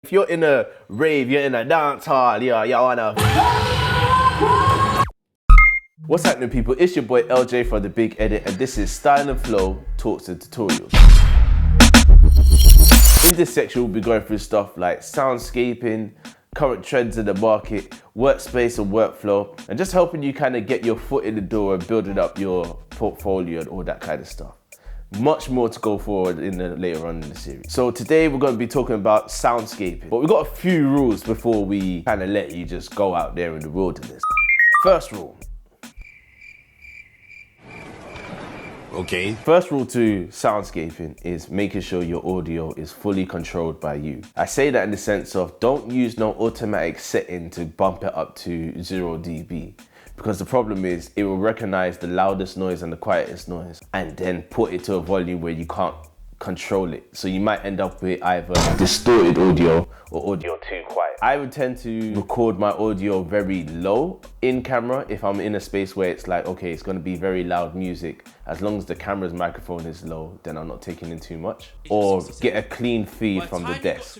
If you're in a rave, you're in a dance hall, you wanna... What's happening, people? It's your boy LJ for The Big Edit, and this is Style and Flow Talks and Tutorials. In this section, we'll be going through stuff like soundscaping, current trends in the market, workspace and workflow, and just helping you kind of get your foot in the door and building up your portfolio and all that kind of stuff. Much more to go forward later on in the series. So today we're going to be talking about soundscaping, but we've got a few rules before we kind of let you just go out there in the wilderness. First rule. Okay. First rule to soundscaping is making sure your audio is fully controlled by you. I say that in the sense of don't use no automatic setting to bump it up to 0 dB. Because the problem is it will recognize the loudest noise and the quietest noise and then put it to a volume where you can't control it. So you might end up with either distorted audio or audio too quiet. I would tend to record my audio very low in camera if I'm in a space where it's like, okay, it's gonna be very loud music. As long as the camera's microphone is low, then I'm not taking in too much. Or get a clean feed from the desk.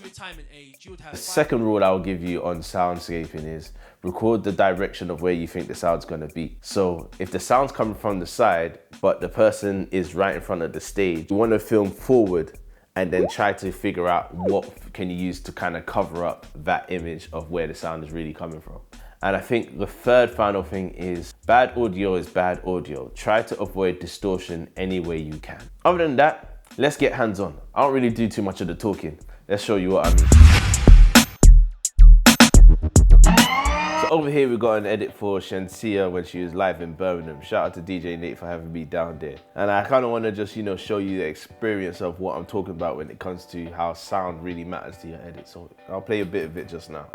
The second rule I'll give you on soundscaping is record the direction of where you think the sound's gonna be. So if the sound's coming from the side, but the person is right in front of the stage, you wanna film forward and then try to figure out what can you use to kind of cover up that image of where the sound is really coming from. And I think the third final thing is bad audio is bad audio. Try to avoid distortion any way you can. Other than that, let's get hands-on. I don't really do too much of the talking. Let's show you what I mean. Over here we got an edit for Shenseea when she was live in Birmingham. Shout out to DJ Nate for having me down there. And I kind of want to just, show you the experience of what I'm talking about when it comes to how sound really matters to your edit. So I'll play a bit of it just now.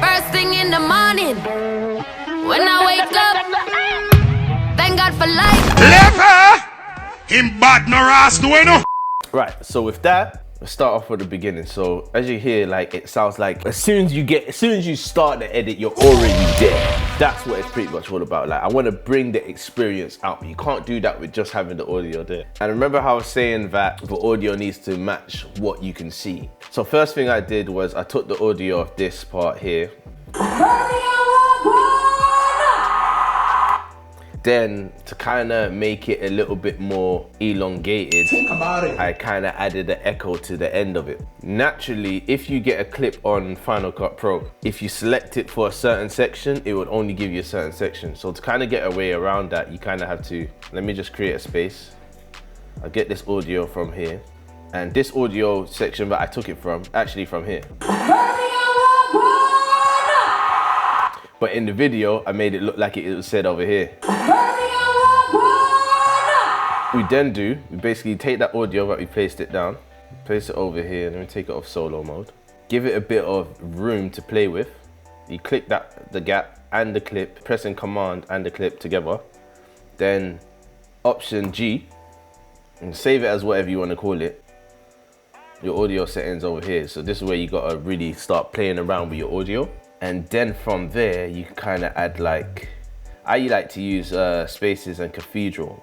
First thing in the morning, when I wake up, thank God for life. Left her! Him bad no ras do no. Right, so with that, let's start off with the beginning. So as you hear, like it sounds like as soon as you start the edit, you're already there. That's what it's pretty much all about. Like I want to bring the experience out, but you can't do that with just having the audio there. And remember how I was saying that the audio needs to match what you can see. So first thing I did was I took the audio of this part here. Then to kind of make it a little bit more elongated, I kind of added an echo to the end of it. Naturally, if you get a clip on Final Cut Pro, if you select it for a certain section, it would only give you a certain section. So to kind of get a way around that, you kind of have to, let me just create a space. I'll get this audio from here. And this audio section that I took it from, actually from here. But in the video, I made it look like it was said over here. We basically take that audio that we placed it down, place it over here, then we take it off solo mode. Give it a bit of room to play with. You click the gap and the clip, pressing Command and the clip together. Then Option G, and save it as whatever you want to call it. Your audio settings over here. So this is where you gotta really start playing around with your audio. And then from there, you can kind of add like, I like to use spaces and cathedral.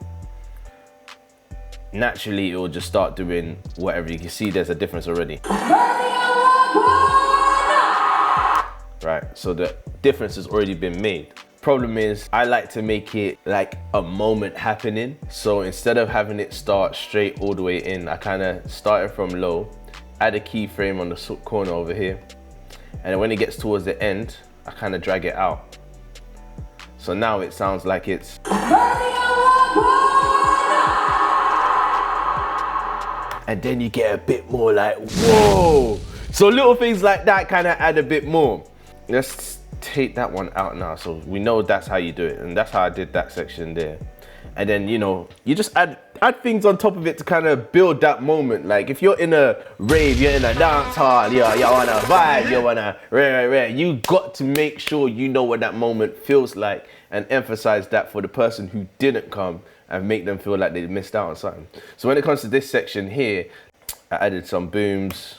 Naturally, it will just start doing whatever. You can see there's a difference already. Right, so the difference has already been made. Problem is, I like to make it like a moment happening. So instead of having it start straight all the way in, I kind of started from low, add a keyframe on the corner over here. And then when it gets towards the end, I kind of drag it out. So now it sounds like it's... And then you get a bit more like, whoa. So little things like that kind of add a bit more. Let's take that one out now. So we know that's how you do it. And that's how I did that section there. And then, you just add things on top of it to kind of build that moment. Like if you're in a rave, you're in a dance hall, you wanna vibe, you wanna rare. You got to make sure you know what that moment feels like and emphasize that for the person who didn't come and make them feel like they missed out on something. So when it comes to this section here, I added some booms.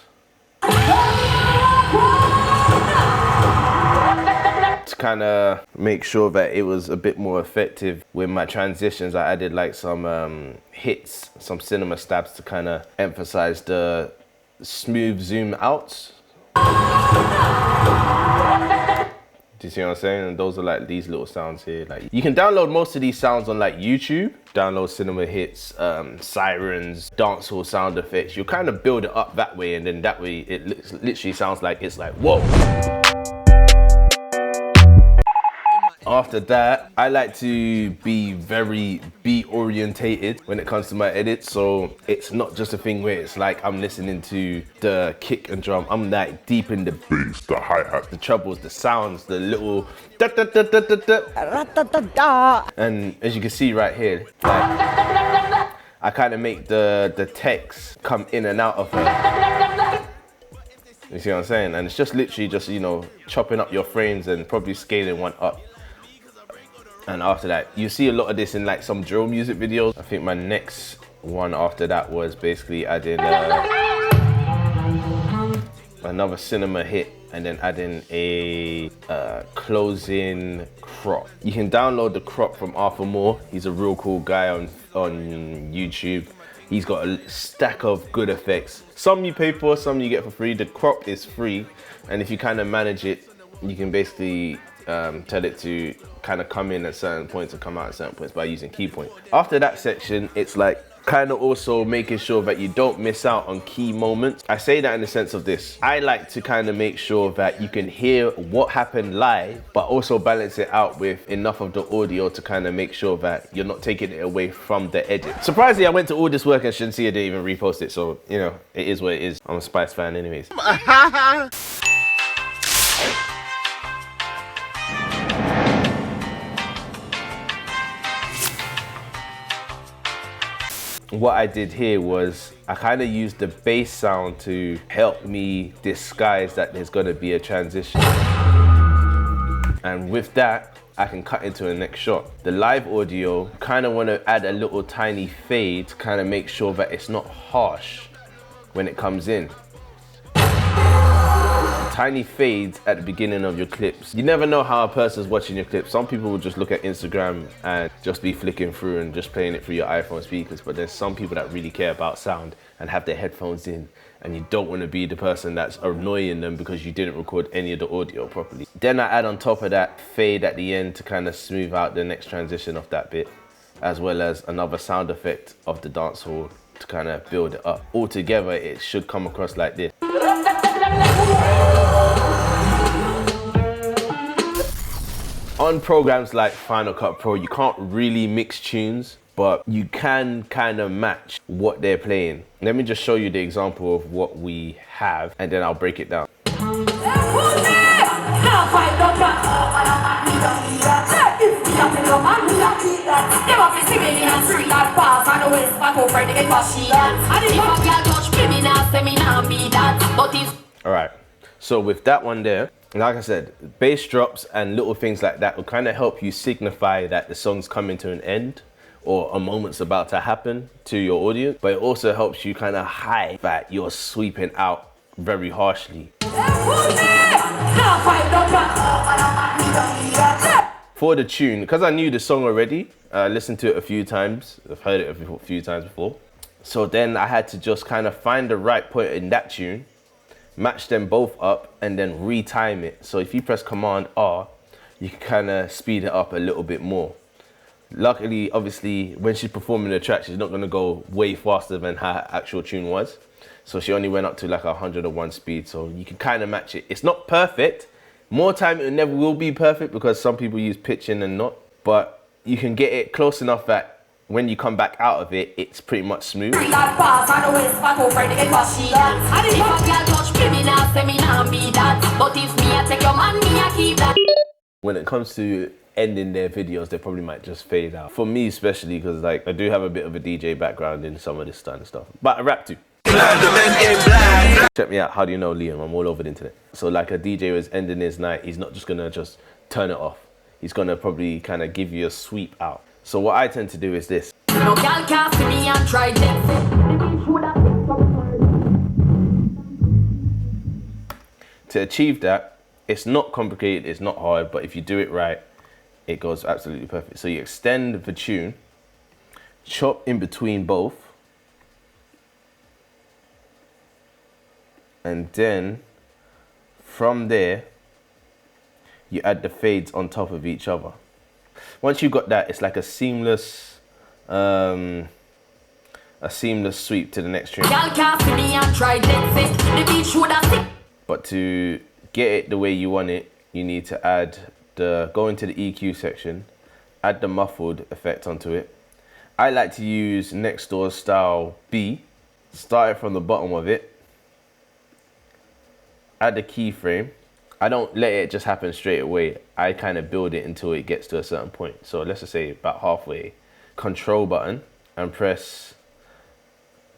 To kind of make sure that it was a bit more effective with my transitions, I added like some hits, some cinema stabs to kind of emphasize the smooth zoom outs. Do you see what I'm saying? And those are like these little sounds here. Like you can download most of these sounds on like YouTube. Download cinema hits, sirens, dancehall sound effects. You kind of build it up that way, and then that way it literally sounds like it's like whoa. After that, I like to be very beat orientated when it comes to my edits. So it's not just a thing where it's like I'm listening to the kick and drum. I'm like deep in the bass, the hi-hat, the trebles, the sounds, the little da da da da da da da. And as you can see right here, like I kind of make the text come in and out of her. You see what I'm saying? And it's just literally just, you know, chopping up your frames and probably scaling one up. And after that, you see a lot of this in like some drill music videos. I think my next one after that was basically adding another cinema hit and then adding a closing crop. You can download the crop from Arthur Moore. He's a real cool guy on YouTube. He's got a stack of good effects. Some you pay for, some you get for free. The crop is free. And if you kind of manage it, you can basically tell it to kind of come in at certain points and come out at certain points by using key point. After that section, it's like kind of also making sure that you don't miss out on key moments. I say that in the sense of this. I like to kind of make sure that you can hear what happened live, but also balance it out with enough of the audio to kind of make sure that you're not taking it away from the edit. Surprisingly, I went to all this work and Shenseea didn't even repost it. So, you know, it is what it is. I'm a Spice fan anyways. What I did here was I kind of used the bass sound to help me disguise that there's going to be a transition. And with that, I can cut into the next shot. The live audio, kind of want to add a little tiny fade to kind of make sure that it's not harsh when it comes in. Tiny fades at the beginning of your clips. You never know how a person's watching your clips. Some people will just look at Instagram and just be flicking through and just playing it through your iPhone speakers, but there's some people that really care about sound and have their headphones in, and you don't want to be the person that's annoying them because you didn't record any of the audio properly. Then I add on top of that fade at the end to kind of smooth out the next transition of that bit, as well as another sound effect of the dancehall to kind of build it up. Altogether, it should come across like this. On programs like Final Cut Pro, you can't really mix tunes, but you can kind of match what they're playing. Let me just show you the example of what we have, and then I'll break it down. All right, so with that one there, like I said, bass drops and little things like that will kind of help you signify that the song's coming to an end or a moment's about to happen to your audience, but it also helps you kind of hide that you're sweeping out very harshly. For the tune, because I knew the song already, I listened to it a few times, I've heard it a few times before, so then I had to just kind of find the right point in that tune, match them both up, and then retime it. So if you press Command R, you can kind of speed it up a little bit more. Luckily, obviously, when she's performing the track, she's not going to go way faster than her actual tune was. So she only went up to like 101 speed, so you can kind of match it. It's not perfect. More time, it never will be perfect because some people use pitching and not, but you can get it close enough that when you come back out of it, it's pretty much smooth. When it comes to ending their videos, they probably might just fade out. For me especially, because like I do have a bit of a DJ background in some of this kind of stuff, but I rap too. Check me out, How Do You Know Liam? I'm all over the internet. So like a DJ was ending his night, he's not just gonna just turn it off. He's gonna probably kind of give you a sweep out. So what I tend to do is this. To achieve that, It's not complicated, it's not hard, but if you do it right, it goes absolutely perfect. So you extend the tune, chop in between both, and then from there, you add the fades on top of each other. Once you've got that, it's like a seamless sweep to the next tune. But to get it the way you want it, you need to go into the EQ section, add the muffled effect onto it. I like to use Next Door style B, start it from the bottom of it, add the keyframe. I don't let it just happen straight away. I kind of build it until it gets to a certain point. So let's just say about halfway. Control button and press,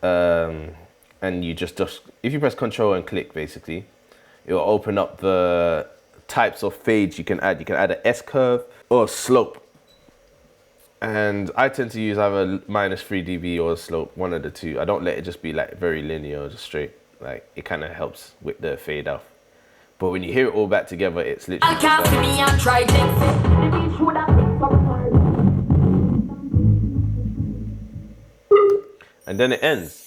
and you just if you press Control and click, basically, it will open up the types of fades you can add. You can add an S curve or a slope. And I tend to use either -3 dB or a slope, one of the two. I don't let it just be like very linear or just straight. Like, it kind of helps with the fade off. But when you hear it all back together, it's literally just like... And then it ends.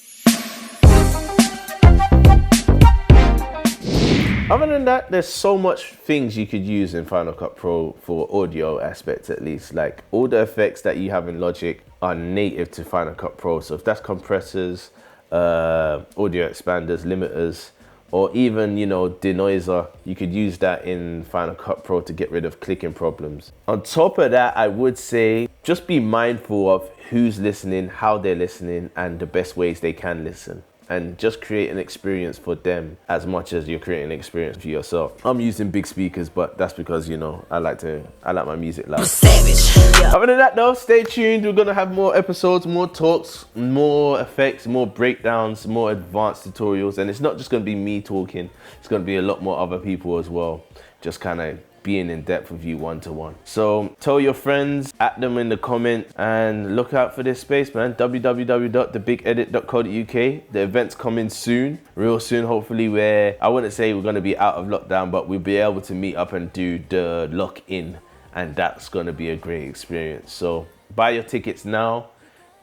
Other than that, there's so much things you could use in Final Cut Pro for audio aspects, at least. Like, all the effects that you have in Logic are native to Final Cut Pro. So if that's compressors, audio expanders, limiters, or even, you know, denoiser, you could use that in Final Cut Pro to get rid of clicking problems. On top of that, I would say just be mindful of who's listening, how they're listening, and the best ways they can listen. And just create an experience for them as much as you're creating an experience for yourself. I'm using big speakers, but that's because, you know, I like my music loud. Other than that though, stay tuned. We're gonna have more episodes, more talks, more effects, more breakdowns, more advanced tutorials. And it's not just gonna be me talking, it's gonna be a lot more other people as well. Just kind of being in depth with you one-to-one. So tell your friends, at them in the comment, and look out for this space, man. www.thebigedit.co.uk. The event's coming soon, real soon, hopefully, where I wouldn't say we're gonna be out of lockdown, but we'll be able to meet up and do the lock-in, and that's gonna be a great experience. So buy your tickets now,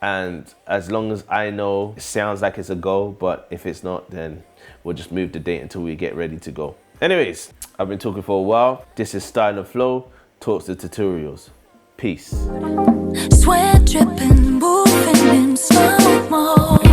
and as long as I know, it sounds like it's a go, but if it's not, then we'll just move the date until we get ready to go. Anyways, I've been talking for a while. This is Style and Flow, Talks to Tutorials. Peace. Sweat dripping, moving in slow mo.